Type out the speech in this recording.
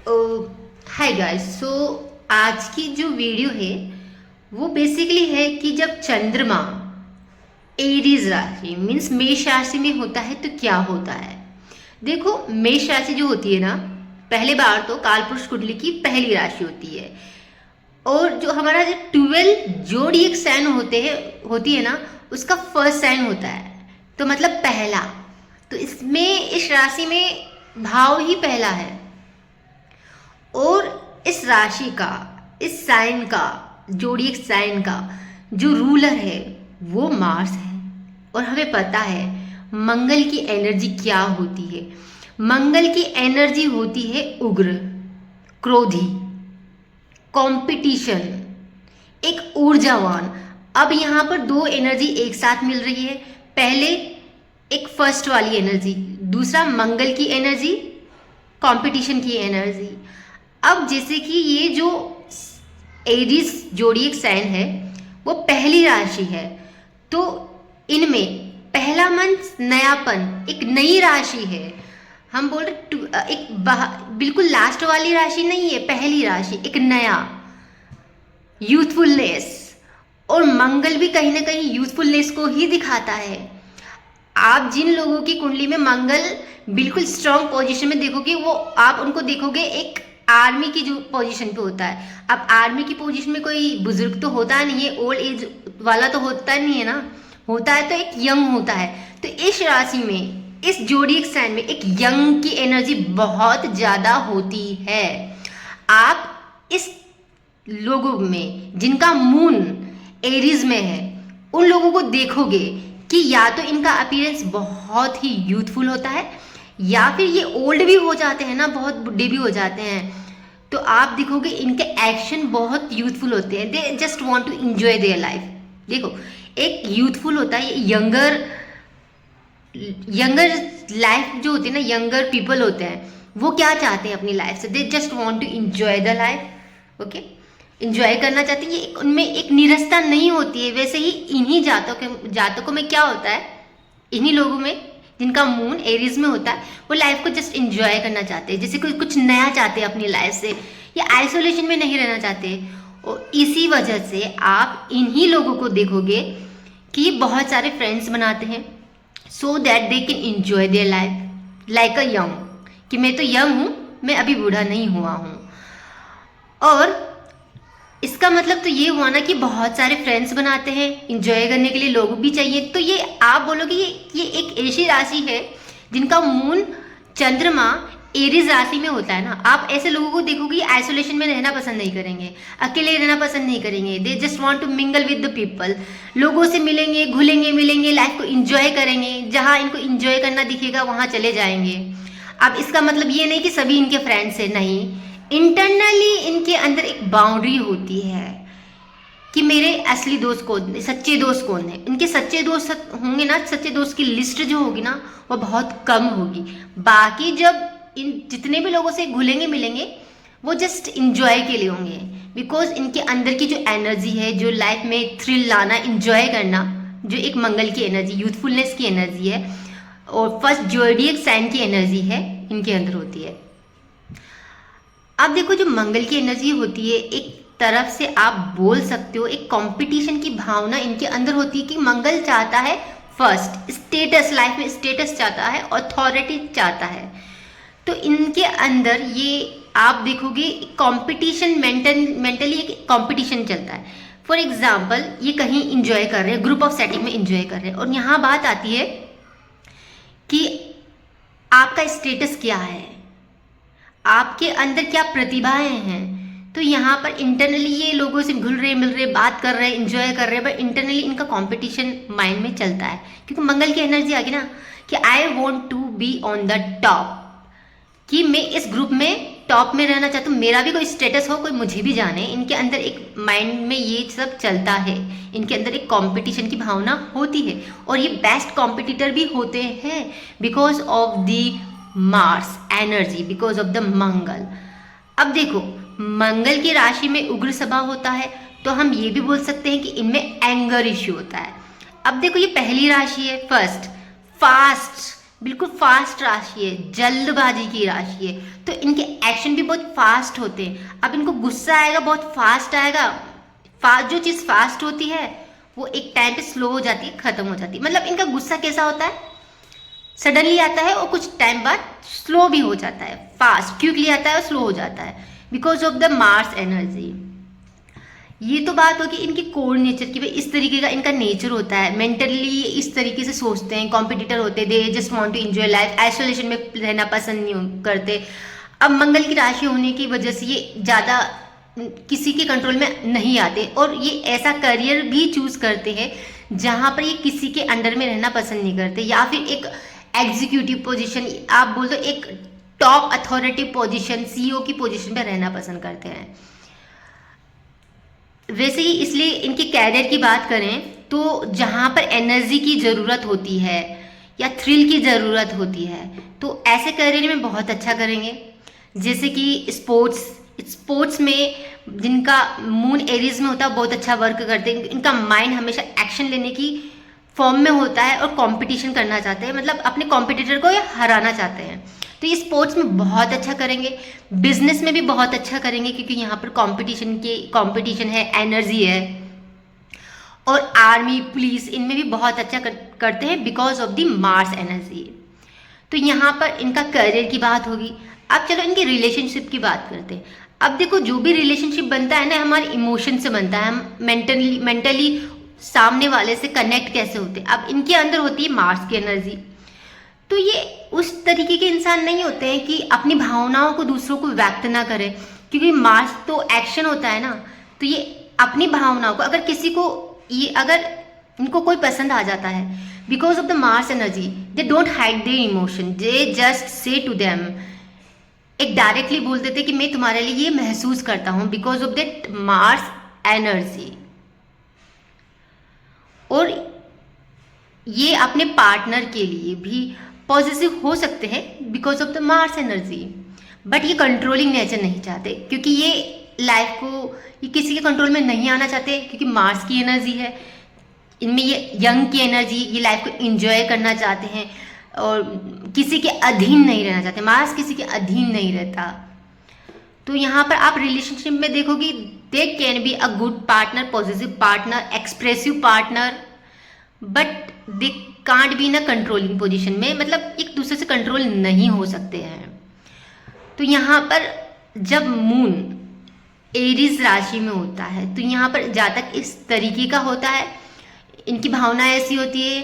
Hi guys. सो आज की जो वीडियो है वो बेसिकली है कि जब चंद्रमा एरीज राशि मीन्स मेष राशि में होता है तो क्या होता है। देखो, मेष राशि जो होती है ना, पहले बार तो कालपुरुष कुंडली की पहली राशि होती है। और जो हमारा जो 12 जोडिएक साइन होती है ना, उसका फर्स्ट साइन होता है, तो मतलब पहला। तो इसमें इस राशि में भाव ही पहला है। और इस राशि का, इस साइन का, जोडिएक साइन का जो रूलर है वो मार्स है। और हमें पता है मंगल की एनर्जी क्या होती है। मंगल की एनर्जी होती है उग्र, क्रोधी, कंपटीशन, एक ऊर्जावान। अब यहाँ पर दो एनर्जी एक साथ मिल रही है। पहले एक फर्स्ट वाली एनर्जी, दूसरा मंगल की एनर्जी, कंपटीशन की एनर्जी। अब जैसे कि ये जो एरीज जोडिएक साइन है वो पहली राशि है, तो इनमें पहला मंथ नयापन, एक नई राशि है। हम बोल रहे एक बिल्कुल लास्ट वाली राशि नहीं है, पहली राशि, एक नया यूथफुलनेस। और मंगल भी कहीं ना कहीं यूथफुलनेस को ही दिखाता है। आप जिन लोगों की कुंडली में मंगल बिल्कुल स्ट्रांग पोजीशन में देखोगे, वो आप उनको देखोगे एक आर्मी की जो पोजीशन पे होता है। अब आर्मी की पोजीशन में कोई बुजुर्ग तो होता नहीं है, ओल्ड एज वाला तो होता नहीं है ना, होता है तो एक यंग होता है। तो इस राशि में, इस जोडिएक साइन में एक यंग की एनर्जी बहुत ज्यादा होती है। आप इस लोगों में जिनका मून एरीज में है, उन लोगों को देखोगे कि या तो इनका अपीयरेंस बहुत ही यूथफुल होता है, या फिर ये ओल्ड भी हो जाते हैं ना, बहुत बुढ़े भी हो जाते हैं। तो आप देखोगे इनके एक्शन बहुत यूथफुल होते हैं। They just want to enjoy their life. देखो, एक यूथफुल होता है, यंगर लाइफ जो होती है ना, यंगर पीपल होते हैं, वो क्या चाहते हैं अपनी लाइफ से? They just want to enjoy the life. Okay, enjoy करना चाहते हैं। ये उनमें एक निरस्ता नहीं होती है। वैसे ही इन्हीं जातकों में क्या होता है, इन्हीं लोगों में जिनका मून एरीज में होता है, वो लाइफ को जस्ट इंजॉय करना चाहते हैं, जैसे कोई कुछ नया चाहते हैं अपनी लाइफ से, या आइसोलेशन में नहीं रहना चाहते। और इसी वजह से आप इन्हीं लोगों को देखोगे कि बहुत सारे फ्रेंड्स बनाते हैं, so that they can enjoy their life like a young, कि मैं तो यंग हूँ, मैं अभी बूढ़ा नहीं हुआ हूँ। और इसका मतलब तो ये हुआ ना कि बहुत सारे फ्रेंड्स बनाते हैं, इंजॉय करने के लिए लोग भी चाहिए। तो ये आप बोलोगे ये एक ऐसी राशि है जिनका मून चंद्रमा एरीज राशि में होता है ना। आप ऐसे लोगों को देखोगे आइसोलेशन में रहना पसंद नहीं करेंगे, अकेले रहना पसंद नहीं करेंगे। They just want to mingle with the people. लोगों से मिलेंगे, घुलेंगे मिलेंगे, लाइफ को इंजॉय करेंगे। जहाँ इनको इंजॉय करना दिखेगा वहाँ चले जाएंगे। अब इसका मतलब ये नहीं कि सभी इनके फ्रेंड्स हैं, नहीं। इंटरनली इनके अंदर एक बाउंड्री होती है कि मेरे असली दोस्त कौन, सच्चे दोस्त कौन है। इनके सच्चे दोस्त होंगे ना, सच्चे दोस्त की लिस्ट जो होगी ना वो बहुत कम होगी। बाकी जब इन जितने भी लोगों से घुलेंगे मिलेंगे, वो जस्ट इंजॉय के लिए होंगे। बिकॉज इनके अंदर की जो एनर्जी है, जो लाइफ में थ्रिल लाना, इंजॉय करना, जो एक मंगल की एनर्जी, यूथफुलनेस की एनर्जी है, और फर्स्ट जोडिएक साइन की एनर्जी है, इनके अंदर होती है। अब देखो, जो मंगल की एनर्जी होती है, एक तरफ से आप बोल सकते हो एक कंपटीशन की भावना इनके अंदर होती है कि मंगल चाहता है फर्स्ट स्टेटस, लाइफ में स्टेटस चाहता है, अथॉरिटी चाहता है। तो इनके अंदर ये आप देखोगे कंपटीशन, मेंटली एक कंपटीशन चलता है। फॉर एग्जाम्पल, ये कहीं इंजॉय कर रहे हैं, ग्रुप ऑफ सेटिंग में इंजॉय कर रहे हैं, और यहाँ बात आती है कि आपका स्टेटस क्या है, आपके अंदर क्या प्रतिभाएं हैं। तो यहाँ पर इंटरनली ये लोगों से घुल रहे, मिल रहे, बात कर रहे, इंजॉय कर रहे हैं, बट इंटरनली इनका कंपटीशन माइंड में चलता है, क्योंकि मंगल की एनर्जी आ गई ना कि I want to be on the top, कि मैं इस ग्रुप में टॉप में रहना चाहता हूँ, मेरा भी कोई स्टेटस हो, कोई मुझे भी जाने। इनके अंदर एक माइंड में ये सब चलता है, इनके अंदर एक कंपटीशन की भावना होती है, और ये बेस्ट कॉम्पिटिटर भी होते हैं because of the Mars energy, because of the Mangal. अब देखो, मंगल की राशि में उग्र स्वभाव होता है, तो हम ये भी बोल सकते हैं कि इनमें एंगर इश्यू होता है। अब देखो, ये पहली राशि है, फर्स्ट, फास्ट, बिल्कुल फास्ट राशि है, जल्दबाजी की राशि है, तो इनके एक्शन भी बहुत फास्ट होते हैं। अब इनको गुस्सा आएगा, बहुत फास्ट आएगा। जो चीज़ फास्ट होती है वो एक टाइम पे स्लो हो जाती है, खत्म हो जाती है। मतलब इनका गुस्सा कैसा होता है, सडनली आता है और कुछ टाइम बाद स्लो भी हो जाता है। फास्ट क्विकली आता है और स्लो हो जाता है, because of the Mars energy. ये तो बात होगी इनकी कोर नेचर की, भाई इस तरीके का इनका नेचर होता है। मेंटली इस तरीके से सोचते हैं, कॉम्पिटिटर होते हैं, they just want to enjoy life, isolation में रहना पसंद नहीं करते। अब मंगल की राशि होने की वजह से ये ज़्यादा किसी के कंट्रोल में नहीं आते, और ये ऐसा करियर भी चूज करते हैं जहाँ पर ये किसी के अंडर में रहना पसंद नहीं करते, या फिर एक एग्जीक्यूटिव पोजीशन, आप बोल दो एक टॉप अथॉरिटी पोजीशन, सीईओ की पोजीशन पर रहना पसंद करते हैं। वैसे ही इसलिए इनके कैरियर की बात करें तो जहाँ पर एनर्जी की ज़रूरत होती है या थ्रिल की ज़रूरत होती है, तो ऐसे करियर में बहुत अच्छा करेंगे। जैसे कि स्पोर्ट्स में जिनका मून एरीज में होता है बहुत अच्छा वर्क करते हैं। इनका माइंड हमेशा एक्शन लेने की फॉर्म में होता है और कंपटीशन करना चाहते हैं, मतलब अपने कॉम्पिटिटर को ये हराना चाहते हैं। तो ये स्पोर्ट्स में बहुत अच्छा करेंगे, बिजनेस में भी बहुत अच्छा करेंगे, क्योंकि यहाँ पर कंपटीशन है, एनर्जी है। और आर्मी पुलिस इनमें भी बहुत अच्छा करते हैं because of the Mars energy. तो यहाँ पर इनका करियर की बात होगी। अब चलो इनकी रिलेशनशिप की बात करते हैं। अब देखो जो भी रिलेशनशिप बनता है ना, हमारे इमोशन से बनता है, हम मेंटली सामने वाले से कनेक्ट कैसे होते हैं। अब इनके अंदर होती है मार्स की एनर्जी, तो ये उस तरीके के इंसान नहीं होते हैं कि अपनी भावनाओं को दूसरों को व्यक्त ना करें, क्योंकि मार्स तो एक्शन होता है ना। तो ये अपनी भावनाओं को, अगर इनको कोई पसंद आ जाता है, because of the Mars energy they don't hide their emotion, they just say to them, एक डायरेक्टली बोल देते कि मैं तुम्हारे लिए ये महसूस करता हूं because of that Mars energy. और ये अपने पार्टनर के लिए भी पॉजिटिव हो सकते हैं because of the Mars energy, but ये कंट्रोलिंग नेचर नहीं चाहते, क्योंकि ये लाइफ को ये किसी के कंट्रोल में नहीं आना चाहते, क्योंकि मार्स की एनर्जी है इनमें, ये यंग की एनर्जी, ये लाइफ को एंजॉय करना चाहते हैं और किसी के अधीन नहीं रहना चाहते। मार्स किसी के अधीन नहीं रहता। तो यहाँ पर आप रिलेशनशिप में देखोगे they can be a good partner, positive partner, expressive partner, but they can't be in a controlling position में, मतलब एक दूसरे से कंट्रोल नहीं हो सकते हैं। तो यहाँ पर जब मून एरीज राशि में होता है तो यहाँ पर जातक इस तरीके का होता है, इनकी भावना ऐसी होती है,